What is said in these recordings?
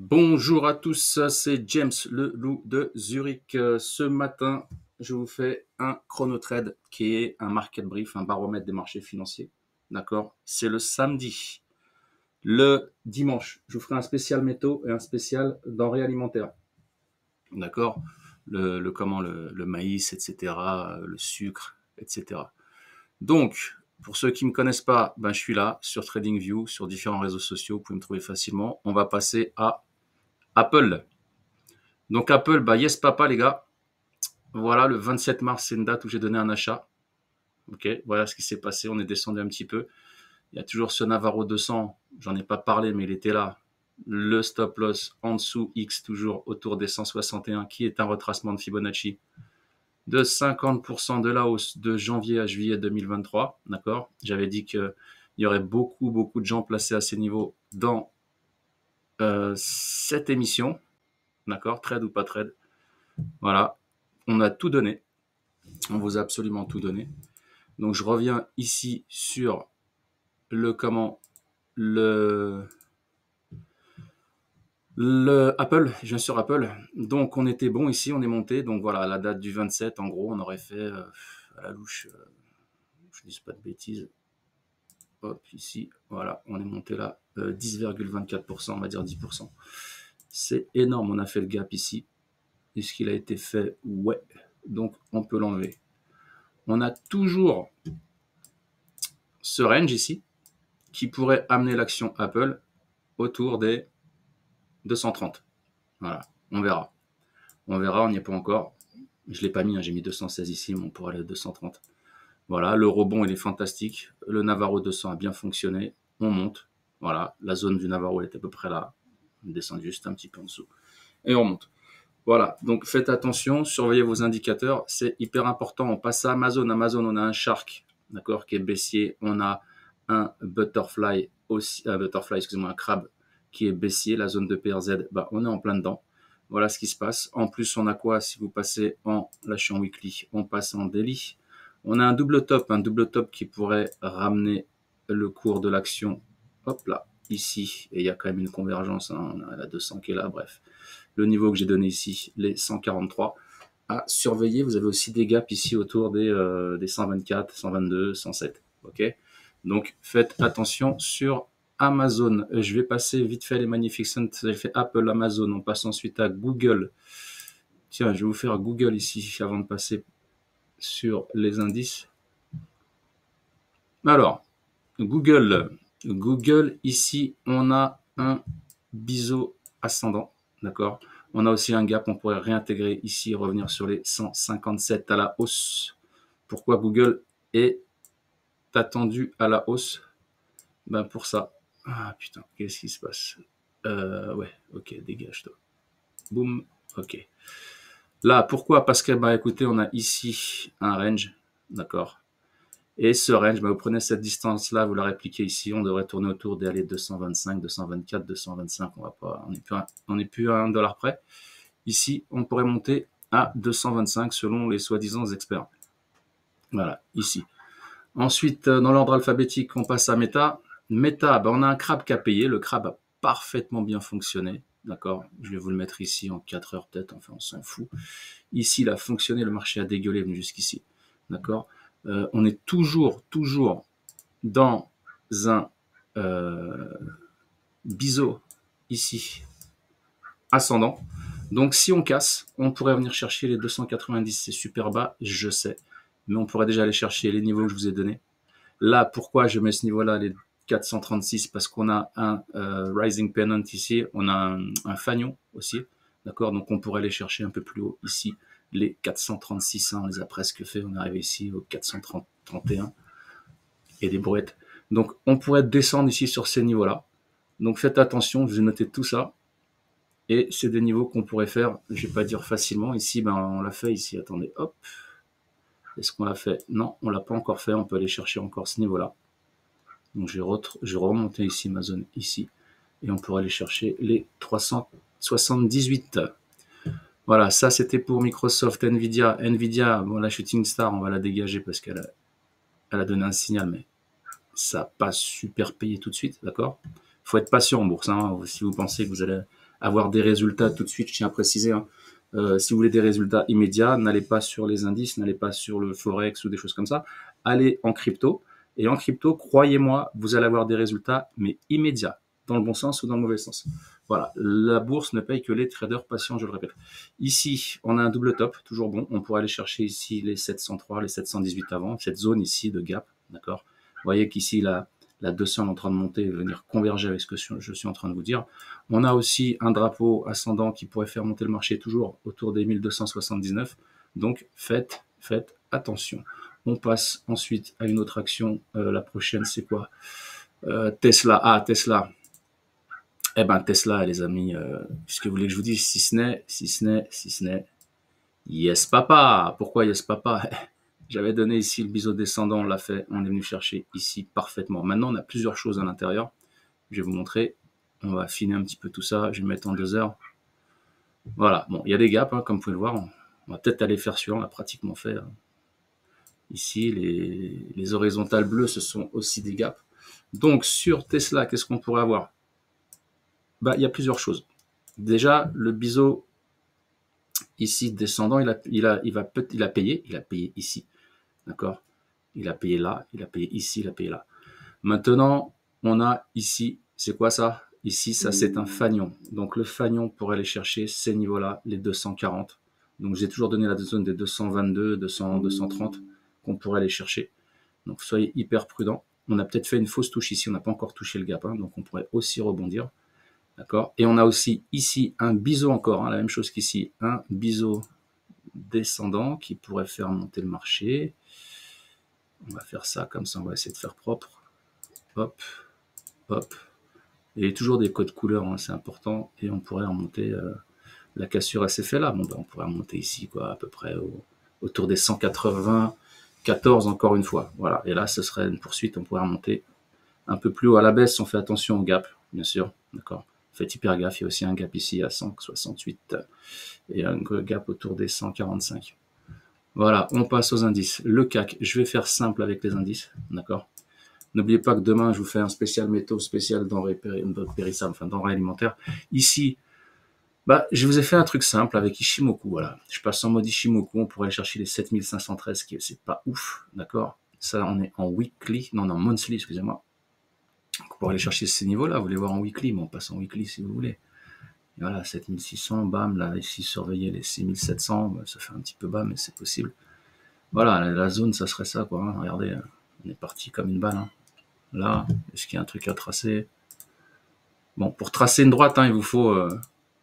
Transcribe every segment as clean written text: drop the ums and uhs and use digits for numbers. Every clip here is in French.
Bonjour à tous, c'est James le loup de Zurich. Ce matin, je vous fais un chronotrade qui est un market brief, un baromètre des marchés financiers. D'accord? C'est le samedi. Le dimanche, je vous ferai un spécial métaux et un spécial denrées alimentaires. D'accord? Le maïs, etc., le sucre, etc. Donc, pour ceux qui ne me connaissent pas, je suis là sur TradingView, sur différents réseaux sociaux, vous pouvez me trouver facilement. On va passer à Apple. Donc Apple, yes papa les gars. Voilà, le 27 mars, c'est une date où j'ai donné un achat. Ok, voilà ce qui s'est passé. On est descendu un petit peu. Il y a toujours ce Navarro 200. J'en ai pas parlé, mais il était là. Le stop loss en dessous X, toujours autour des 161, qui est un retracement de Fibonacci de 50% de la hausse de janvier à juillet 2023. D'accord. J'avais dit qu'il y aurait beaucoup de gens placés à ces niveaux dans cette émission. D'accord. Trade ou pas trade. Voilà. On a tout donné. On vous a absolument tout donné. Donc je reviens ici sur le Apple, je viens sur Apple. Donc on était bon ici, on est monté. Donc voilà, la date du 27, en gros, on aurait fait à la louche, je ne dis pas de bêtises. Hop, ici, voilà, on est monté là, 10,24%, on va dire 10%. C'est énorme, on a fait le gap ici. Est-ce qu'il a été fait? Ouais. Donc on peut l'enlever. On a toujours ce range ici qui pourrait amener l'action Apple autour des 230. Voilà, on verra. On verra, on n'y est pas encore. Je ne l'ai pas mis, j'ai mis 216 ici, mais on pourra aller à 230. Voilà, le rebond, il est fantastique. Le Navarro 200 a bien fonctionné. On monte. Voilà, la zone du Navarro, elle est à peu près là. On descend juste un petit peu en dessous. Et on monte. Voilà, donc faites attention, surveillez vos indicateurs. C'est hyper important. On passe à Amazon. Amazon, on a un shark, d'accord, qui est baissier. On a un butterfly aussi, un crabe qui est baissier, la zone de PRZ, on est en plein dedans. Voilà ce qui se passe. En plus, on a quoi? Si vous passez là je suis en weekly, on passe en daily. On a un double top qui pourrait ramener le cours de l'action, hop là, ici. Et il y a quand même une convergence, hein. On a la 200 qui est là, bref. Le niveau que j'ai donné ici, les 143. À surveiller, vous avez aussi des gaps ici autour des 124, 122, 107. Ok? Donc faites attention sur Amazon. Je vais passer vite fait les Magnificent. J'ai fait Apple, Amazon. On passe ensuite à Google. Tiens, je vais vous faire Google ici avant de passer sur les indices. Alors, Google, ici, on a un biseau ascendant. D'accord? On a aussi un gap, on pourrait réintégrer ici, revenir sur les 157 à la hausse. Pourquoi Google est attendu à la hausse? Pour ça. Ah putain, qu'est-ce qui se passe? Ouais, ok, dégage-toi. Boum, ok. Là, pourquoi? Parce que, écoutez, on a ici un range, d'accord? Et ce range, vous prenez cette distance-là, vous la répliquez ici, on devrait tourner autour des 225, 224, 225, on n'est plus à 1 dollar près. Ici, on pourrait monter à 225 selon les soi-disant experts. Voilà, ici. Ensuite, dans l'ordre alphabétique, on passe à Meta. Meta, on a un crabe qui a payé. Le crabe a parfaitement bien fonctionné. D'accord? Je vais vous le mettre ici en 4 heures peut-être. Enfin, on s'en fout. Ici, il a fonctionné. Le marché a dégueulé, venu jusqu'ici. D'accord? On est toujours dans un biseau ici ascendant. Donc, si on casse, on pourrait venir chercher les 290. C'est super bas, je sais. Mais on pourrait déjà aller chercher les niveaux que je vous ai donnés. Là, pourquoi je mets ce niveau-là, les 436? Parce qu'on a un rising pennant ici, on a un fanion aussi, d'accord? Donc on pourrait aller chercher un peu plus haut ici, les 436, on les a presque fait, on est arrivé ici au 431, et des brouettes. Donc on pourrait descendre ici sur ces niveaux-là. Donc faites attention, je vais noter tout ça. Et c'est des niveaux qu'on pourrait faire, je vais pas dire facilement. Ici, on l'a fait ici, attendez, hop. Est-ce qu'on l'a fait? Non, on l'a pas encore fait, on peut aller chercher encore ce niveau-là. Donc je vais remonter ici ma zone ici et on pourra aller chercher les 378. Voilà, ça c'était pour Microsoft, Nvidia. Nvidia, la Shooting Star, on va la dégager parce qu'elle a donné un signal, mais ça n'a pas super payé tout de suite, d'accord? Il faut être patient en bourse, hein, si vous pensez que vous allez avoir des résultats tout de suite, je tiens à préciser, hein. Si vous voulez des résultats immédiats, n'allez pas sur les indices, n'allez pas sur le Forex ou des choses comme ça. Allez en crypto. Et en crypto, croyez-moi, vous allez avoir des résultats, mais immédiats, dans le bon sens ou dans le mauvais sens. Voilà, la bourse ne paye que les traders patients, je le répète. Ici, on a un double top, toujours bon. On pourrait aller chercher ici les 703, les 718 avant, cette zone ici de gap, d'accord. Vous voyez qu'ici, la 200 est en train de monter et venir converger avec ce que je suis en train de vous dire. On a aussi un drapeau ascendant qui pourrait faire monter le marché toujours autour des 1279. Donc, faites attention. On passe ensuite à une autre action. La prochaine, c'est quoi? Tesla. Ah, Tesla. Eh ben, Tesla, les amis, qu'est-ce que vous voulez que je vous dise? Si ce n'est, yes papa. Pourquoi yes papa? J'avais donné ici le biseau descendant, on l'a fait, on est venu chercher ici parfaitement. Maintenant, on a plusieurs choses à l'intérieur. Je vais vous montrer. On va affiner un petit peu tout ça. Je vais mettre en 2 heures. Voilà. Bon, il y a des gaps, hein, comme vous pouvez le voir. On va peut-être aller faire celui-là. On a pratiquement fait. Ici, les horizontales bleues, ce sont aussi des gaps. Donc, sur Tesla, qu'est-ce qu'on pourrait avoir? Bah, il y a plusieurs choses. Déjà, le biseau ici descendant, il a payé ici. D'accord? Il a payé là, il a payé ici, il a payé là. Maintenant, on a ici, c'est quoi ça? Ici, ça c'est un fanion. Donc le fanion pour aller chercher ces niveaux-là, les 240. Donc j'ai toujours donné la zone des 222, 200, 230 qu'on pourrait aller chercher. Donc soyez hyper prudents. On a peut-être fait une fausse touche ici, on n'a pas encore touché le gap, hein, donc on pourrait aussi rebondir. D'accord? Et on a aussi ici un biseau encore, hein, la même chose qu'ici, un biseau descendant qui pourrait faire monter le marché. On va faire ça comme ça, on va essayer de faire propre. Hop, hop. Et toujours des codes couleurs, hein, c'est important. Et on pourrait remonter, la cassure à cet effet-là. Bon, ben, on pourrait remonter ici, quoi, à peu près autour des 194 encore une fois. Voilà. Et là, ce serait une poursuite. On pourrait remonter un peu plus haut à la baisse. On fait attention au gap, bien sûr. D'accord. Faites hyper gaffe. Il y a aussi un gap ici à 168 et un gap autour des 145. Voilà, on passe aux indices. Le CAC, je vais faire simple avec les indices, d'accord. N'oubliez pas que demain, je vous fais un spécial métaux, spécial denrées périssables, enfin denrées alimentaires. Ici, bah, je vous ai fait un truc simple avec Ishimoku, voilà. Je passe en mode Ishimoku, on pourrait aller chercher les 7513, qui c'est pas ouf, d'accord. Ça, on est en weekly, non, monthly, excusez-moi. On pourrait aller chercher ces niveaux-là, vous voulez voir en weekly, mais on passe en weekly si vous voulez. Et voilà, 7600, bam, là, ici, surveillez les 6700, bah, ça fait un petit peu bas, mais c'est possible. Voilà, la zone, ça serait ça, quoi. Hein. Regardez, on est parti comme une balle. Hein. Là, est-ce qu'il y a un truc à tracer? Bon, pour tracer une droite, hein, il vous faut...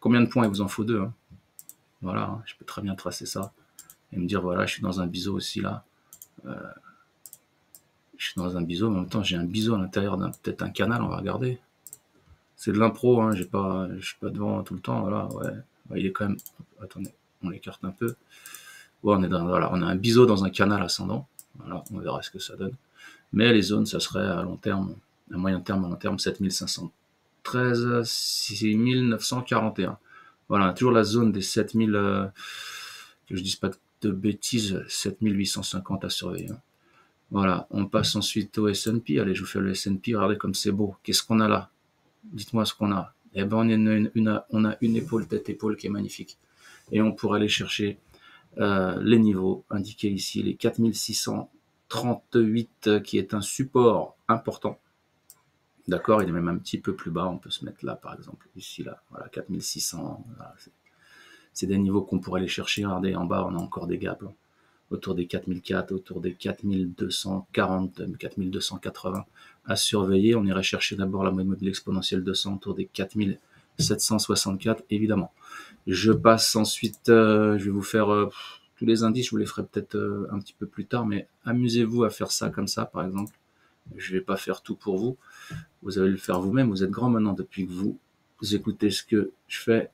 combien de points? Il vous en faut 2. Hein. Voilà, hein, je peux très bien tracer ça. Et me dire, voilà, je suis dans un biseau aussi, là. Je suis dans un biseau, mais en même temps, j'ai un biseau à l'intérieur d'un peut-être un canal, on va regarder. C'est de l'impro, hein, je suis pas devant tout le temps, voilà, ouais. Bah, il est quand même... Attendez, on l'écarte un peu. Ouais, voilà, on a un biseau dans un canal ascendant. Voilà, on verra ce que ça donne. Mais les zones, ça serait à long terme, à moyen terme, à long terme, 7513, 6941. Voilà, toujours la zone des 7000, que je dise pas de bêtises, 7850 à surveiller. Hein. Voilà, on passe ensuite au S&P. Allez, je vous fais le S&P, regardez comme c'est beau. Qu'est-ce qu'on a là? Dites-moi ce qu'on a. Eh ben, on a une épaule, tête-épaule qui est magnifique. Et on pourrait aller chercher les niveaux indiqués ici, les 4638 qui est un support important. D'accord, il est même un petit peu plus bas, on peut se mettre là par exemple, ici là, voilà, 4600, voilà, c'est des niveaux qu'on pourrait aller chercher. Regardez, en bas on a encore des gaps, là, autour des 4004, autour des 4240, 4280 à surveiller. On irait chercher d'abord la moyenne mobile exponentielle 200 autour des 4764 évidemment. Je passe ensuite, je vais vous faire tous les indices, je vous les ferai peut-être un petit peu plus tard, mais amusez-vous à faire ça comme ça par exemple. Je ne vais pas faire tout pour vous. Vous allez le faire vous-même. Vous êtes grand maintenant depuis que vous écoutez ce que je fais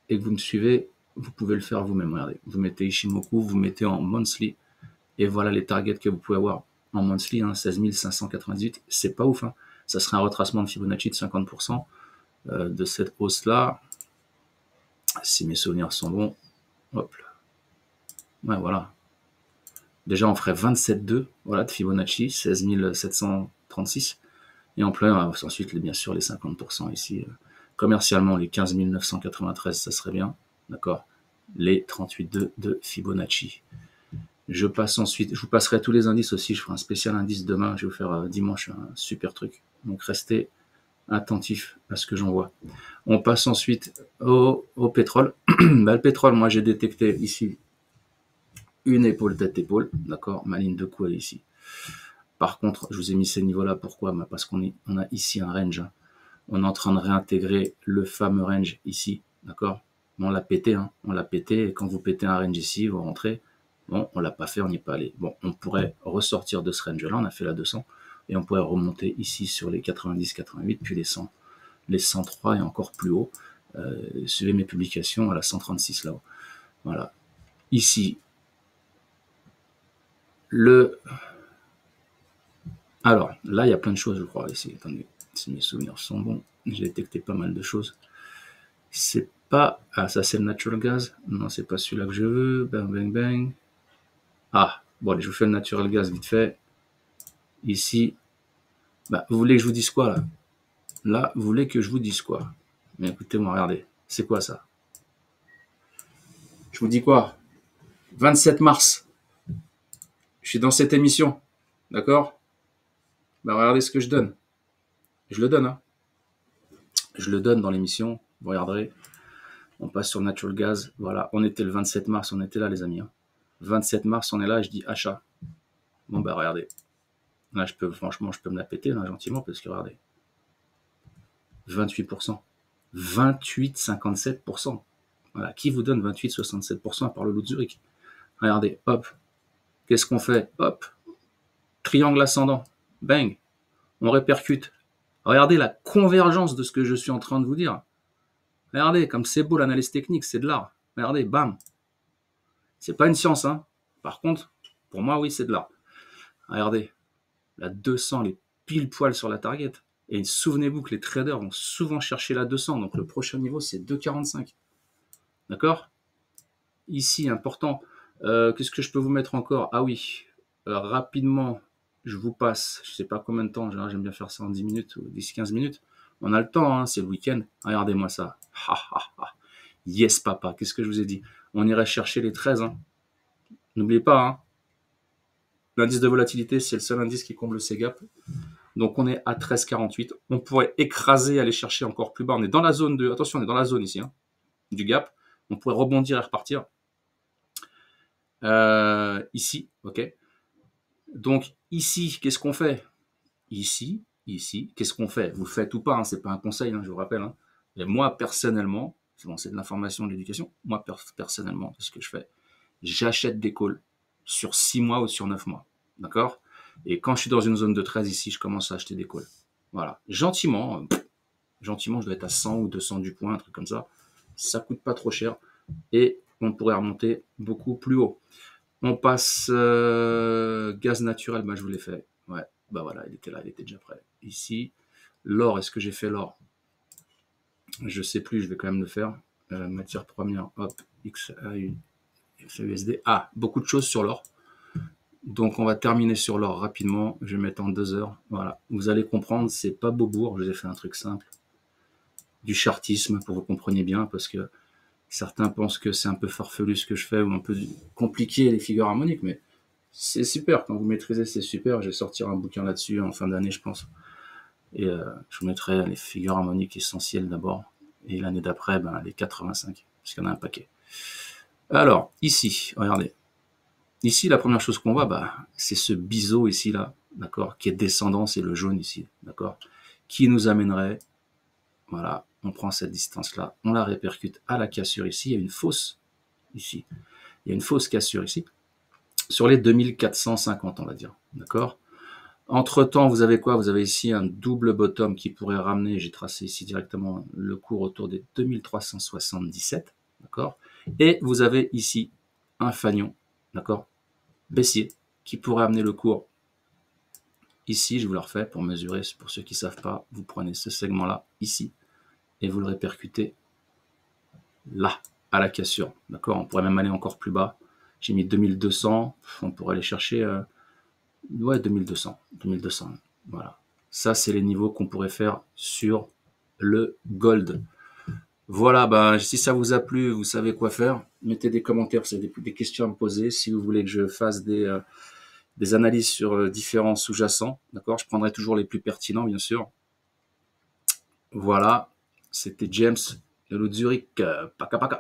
et que vous me suivez. Vous pouvez le faire vous-même. Regardez, vous mettez Ishimoku, vous mettez en monthly et voilà les targets que vous pouvez avoir en monthly. Hein, 16 598, c'est pas ouf. Hein. Ça serait un retracement de Fibonacci de 50% de cette hausse-là. Si mes souvenirs sont bons, hop. Ouais, voilà. Déjà, on ferait 27,2 voilà, de Fibonacci, 16 736. Et en plein, ensuite, bien sûr, les 50% ici. Commercialement, les 15 993, ça serait bien. D'accord. Les 38,2 de Fibonacci. Je passe ensuite, je vous passerai tous les indices aussi. Je ferai un spécial indice demain. Je vais vous faire dimanche un super truc. Donc restez attentifs à ce que j'envoie. On passe ensuite au pétrole. Le pétrole, moi j'ai détecté ici une épaule tête-épaule. D'accord. Ma ligne de coup elle est ici. Par contre, je vous ai mis ces niveaux-là. Pourquoi? Parce qu'on a ici un range. On est en train de réintégrer le fameux range ici. D'accord. On l'a pété. On l'a pété. Et quand vous pétez un range ici, vous rentrez. Bon, on l'a pas fait, on n'y est pas allé. Bon, on pourrait ressortir de ce range-là, on a fait la 200, et on pourrait remonter ici sur les 90, 88, puis les 100, les 103 et encore plus haut. Suivez mes publications à la 136 là-haut. Voilà. Ici, alors, là, il y a plein de choses, je crois. Ici, attendez, si mes souvenirs sont bons, j'ai détecté pas mal de choses. C'est pas... Ah, ça, c'est le natural gas. Non, c'est pas celui-là que je veux. Bang, bang, bang. Ah, bon, allez, je vous fais le natural gas vite fait. Ici, bah, vous voulez que je vous dise quoi, là? Là, vous voulez que je vous dise quoi? Mais écoutez-moi, regardez. C'est quoi, ça? Je vous dis quoi? 27 mars. Je suis dans cette émission. D'accord? Bah, regardez ce que je donne. Je le donne, hein. Je le donne dans l'émission. Vous regarderez. On passe sur Natural Gas. Voilà, on était le 27 mars, on était là, les amis. 27 mars, on est là, et je dis achat. Bon, bah, regardez. Là, franchement, je peux me la péter, là, gentiment, parce que regardez. 28%. 28,57%. Voilà. Qui vous donne 28,67% à part le loup de Zurich? Regardez, hop. Qu'est-ce qu'on fait? Hop. Triangle ascendant. Bang. On répercute. Regardez la convergence de ce que je suis en train de vous dire. Regardez, comme c'est beau l'analyse technique, c'est de l'art. Regardez, bam. C'est pas une science, hein. Par contre, pour moi, oui, c'est de l'art. Regardez, la 200, elle est pile poil sur la target. Et souvenez-vous que les traders vont souvent chercher la 200. Donc le prochain niveau, c'est 2,45. D'accord? Ici, important. Qu'est-ce que je peux vous mettre encore? Ah oui, rapidement, je vous passe, je sais pas combien de temps, j'aime bien faire ça en 10 minutes ou 10-15 minutes. On a le temps, hein, c'est le week-end. Regardez-moi ça. Yes, papa, qu'est-ce que je vous ai dit? On irait chercher les 13. Hein. N'oubliez pas, hein, l'indice de volatilité, c'est le seul indice qui comble ces gaps. Donc on est à 13,48. On pourrait écraser, aller chercher encore plus bas. On est dans la zone de... Attention, on est dans la zone ici, hein, du gap. On pourrait rebondir et repartir. Ici, ok. Donc ici, qu'est-ce qu'on fait? Ici, qu'est-ce qu'on fait? Vous le faites ou pas, hein, c'est pas un conseil, hein, je vous rappelle. Hein. Et moi, personnellement, c'est de l'information, de l'éducation, moi, personnellement, ce que je fais, j'achète des calls sur 6 mois ou sur 9 mois. D'accord? Et quand je suis dans une zone de 13 ici, je commence à acheter des calls. Voilà. Gentiment, je dois être à 100 ou 200 du point, un truc comme ça. Ça coûte pas trop cher. Et on pourrait remonter beaucoup plus haut. On passe gaz naturel, bah, je vous l'ai fait. Ouais, bah voilà, il était là, il était déjà prêt. Ici, l'or, est-ce que j'ai fait l'or? Je sais plus, je vais quand même le faire. Matière première, hop, XAUSD. Ah, beaucoup de choses sur l'or. Donc on va terminer sur l'or rapidement. Je vais mettre en 2 heures. Voilà, vous allez comprendre, c'est pas Beaubourg, je vous ai fait un truc simple. Du chartisme, pour que vous compreniez bien, parce que certains pensent que c'est un peu farfelu ce que je fais, ou un peu compliqué les figures harmoniques, mais c'est super, quand vous maîtrisez, c'est super. Je vais sortir un bouquin là-dessus en fin d'année, je pense. Et je vous mettrai les figures harmoniques essentielles d'abord. Et l'année d'après, ben, les 85, parce qu'il y en a un paquet. Alors, ici, regardez. Ici, la première chose qu'on voit, bah, c'est ce biseau ici, là, d'accord, qui est descendant, c'est le jaune ici, d'accord, qui nous amènerait, voilà, on prend cette distance-là, on la répercute à la cassure ici, il y a une fausse ici, il y a une fausse cassure ici, sur les 2450, on va dire, d'accord. Entre-temps, vous avez quoi? Vous avez ici un double bottom qui pourrait ramener, j'ai tracé ici directement le cours autour des 2377, d'accord. Et vous avez ici un fanion, d'accord, baissier, qui pourrait amener le cours ici. Je vous le refais pour mesurer, pour ceux qui ne savent pas, vous prenez ce segment-là ici et vous le répercutez là, à la cassure, d'accord. On pourrait même aller encore plus bas. J'ai mis 2200, on pourrait aller chercher... ouais, 2200, voilà. Ça, c'est les niveaux qu'on pourrait faire sur le gold. Voilà, ben, si ça vous a plu, vous savez quoi faire. Mettez des commentaires si vous avez des questions à me poser. Si vous voulez que je fasse des analyses sur différents sous-jacents, d'accord? Je prendrai toujours les plus pertinents, bien sûr. Voilà, c'était James de Zurich. Paka paka.